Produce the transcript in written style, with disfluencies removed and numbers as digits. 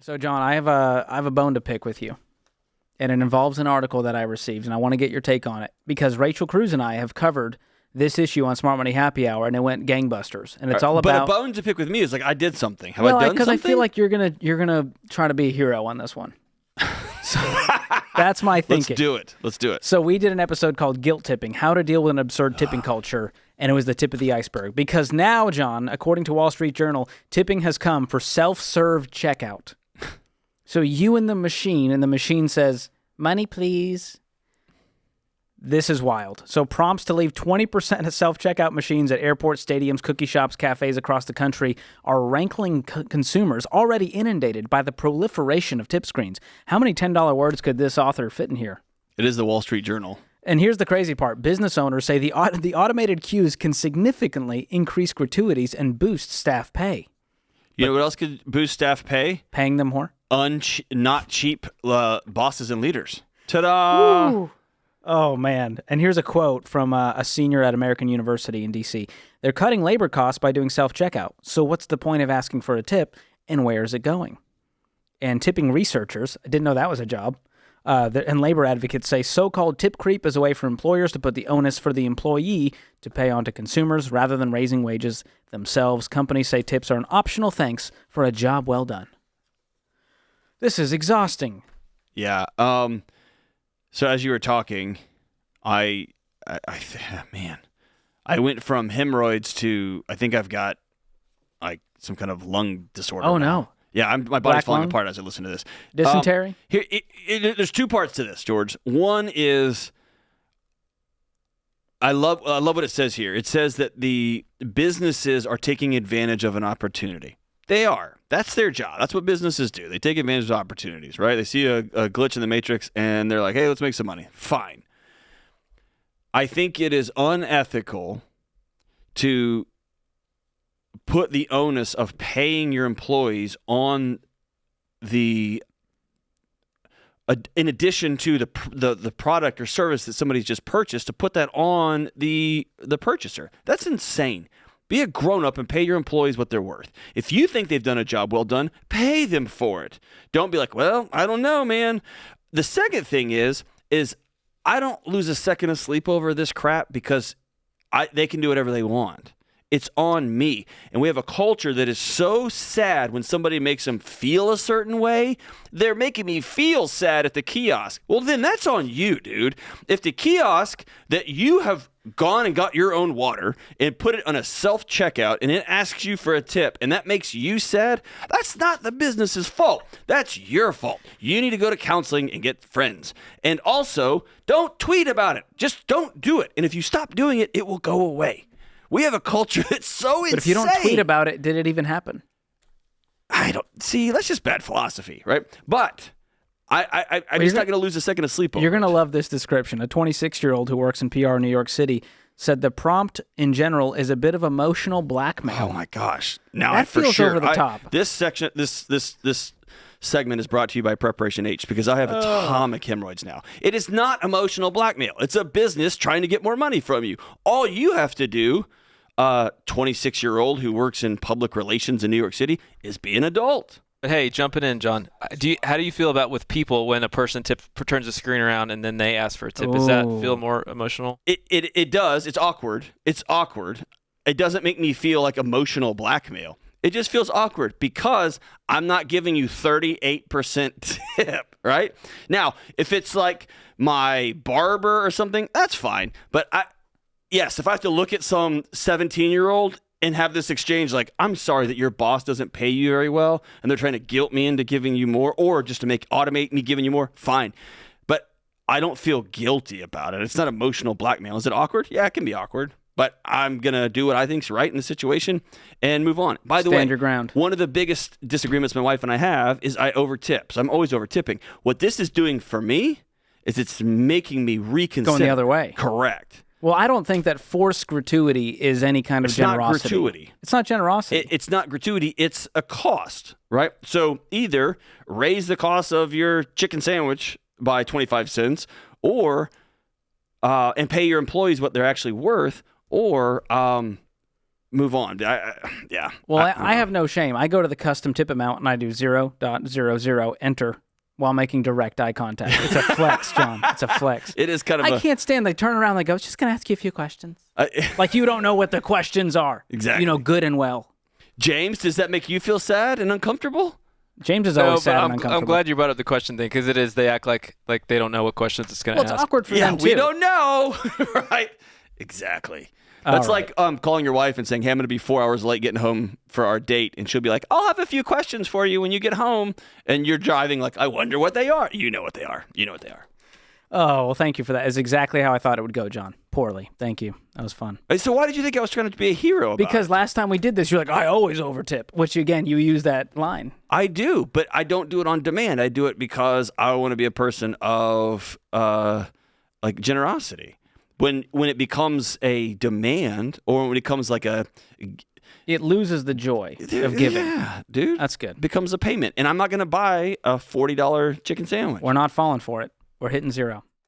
So, John, I have a bone to pick with you, and it involves an article that I received, and I want to get your take on it because Rachel Cruz and I have covered this issue on Smart Money Happy Hour, and it went gangbusters. And it's all about. But a bone to pick with me is like I did something. Have well, I done because I something? feel like you're gonna try to be a hero on this one. So that's my thinking. Let's do it. So we did an episode called Guilt Tipping, how to deal with an absurd tipping culture, and it was the tip of the iceberg. Because now, John, according to Wall Street Journal, tipping has come for self-serve checkout. So you in the machine, and the machine says, money, please. This is wild. So prompts to leave 20% of self-checkout machines at airports, stadiums, cookie shops, cafes across the country are rankling consumers already inundated by the proliferation of tip screens. How many $10 words could this author fit in here? It is the Wall Street Journal. And here's the crazy part. Business owners say the automated queues can significantly increase gratuities and boost staff pay. You know what else could boost staff pay? Paying them more? Not cheap bosses and leaders. Ta-da! Woo. Oh, man. And here's a quote from a senior at American University in D.C. They're cutting labor costs by doing self-checkout. So what's the point of asking for a tip, and where is it going? And tipping researchers, I didn't know that was a job, and labor advocates say so-called tip creep is a way for employers to put the onus for the employee to pay on to consumers rather than raising wages themselves. Companies say tips are an optional thanks for a job well done. This is exhausting. Yeah. So as you were talking, I went from hemorrhoids to I think I've got like some kind of lung disorder. Oh, now. no. Yeah, my body's Black falling lung? apart as I listen to this. Dysentery? There's two parts to this, George. One is I love what it says here. It says that the businesses are taking advantage of an opportunity. They are. That's their job. That's what businesses do. They take advantage of opportunities, right? They see a glitch in the matrix and they're like, hey, let's make some money. Fine. I think it is unethical to put the onus of paying your employees on in addition to the product or service that somebody's just purchased, to put that on the purchaser. That's insane. Be a grown-up and pay your employees what they're worth. If you think they've done a job well done, pay them for it. Don't be like, well, I don't know, man. The second thing is I don't lose a second of sleep over this crap because they can do whatever they want. It's on me. And we have a culture that is so sad when somebody makes them feel a certain way. They're making me feel sad at the kiosk. Well, then that's on you, dude. If the kiosk that you have gone and got your own water and put it on a self-checkout and it asks you for a tip and that makes you sad, that's not the business's fault. That's your fault. You need to go to counseling and get friends. And also, don't tweet about it. Just don't do it. And if you stop doing it, it will go away. We have a culture that's so insane. But if you don't tweet about it, did it even happen? I don't see. That's just bad philosophy, right? But I'm just not going to lose a second of sleep over You're going to it. love this description. A 26-year-old who works in PR in New York City said the prompt in general is a bit of emotional blackmail. Oh my gosh! Now that for feels sure. over the top. This segment is brought to you by Preparation H because I have atomic hemorrhoids now. It is not emotional blackmail. It's a business trying to get more money from you. All you have to do, 26-year-old who works in public relations in New York City, is be an adult. But hey, jumping in, John, how do you feel about with people when a person turns the screen around and then they ask for a tip? Does that feel more emotional? It does. It's awkward. It doesn't make me feel like emotional blackmail. It just feels awkward because I'm not giving you 38% tip, right? Now, if it's like my barber or something, that's fine. But if I have to look at some 17-year-old and have this exchange like, I'm sorry that your boss doesn't pay you very well and they're trying to guilt me into giving you more or just to automate me giving you more, fine. But I don't feel guilty about it. It's not emotional blackmail. Is it awkward? Yeah, it can be awkward. But I'm going to do what I think's right in the situation and move on. By the way, Stand your ground. One of the biggest disagreements my wife and I have is I over-tip. So I'm always over-tipping. What this is doing for me is it's making me reconsider. Going the other way. Correct. Well, I don't think that forced gratuity is any kind of generosity. It's not gratuity. It's not generosity. It's not gratuity. It's a cost, right? So either raise the cost of your chicken sandwich by 25 cents or and pay your employees what they're actually worth, or move on. Yeah. Well, I have no shame. I go to the custom tip amount and I do 0.00 enter while making direct eye contact. It's a flex, John. It's a flex. It is kind of I can't stand. They turn around and they go, just going to ask you a few questions. Like you don't know what the questions are. Exactly. You know, good and well. James, does that make you feel sad and uncomfortable? James is always sad and uncomfortable. I'm glad you brought up the question thing because it is. They act like they don't know what questions it's going to ask. Well, it's awkward for them too. We don't know. Right? Exactly. That's right. like calling your wife and saying, hey, I'm going to be 4 hours late getting home for our date. And she'll be like, I'll have a few questions for you when you get home. And you're driving like, I wonder what they are. You know what they are. You know what they are. Oh, well, thank you for that. It's exactly how I thought it would go, John. Poorly. Thank you. That was fun. So why did you think I was trying to be a hero about Because it? last time we did this, you're like, I always overtip, which, again, you use that line. I do, but I don't do it on demand. I do it because I want to be a person of like generosity. When it becomes a demand or when it becomes like It loses the joy of giving. Yeah, dude. That's good. Becomes a payment. And I'm not going to buy a $40 chicken sandwich. We're not falling for it. We're hitting 0.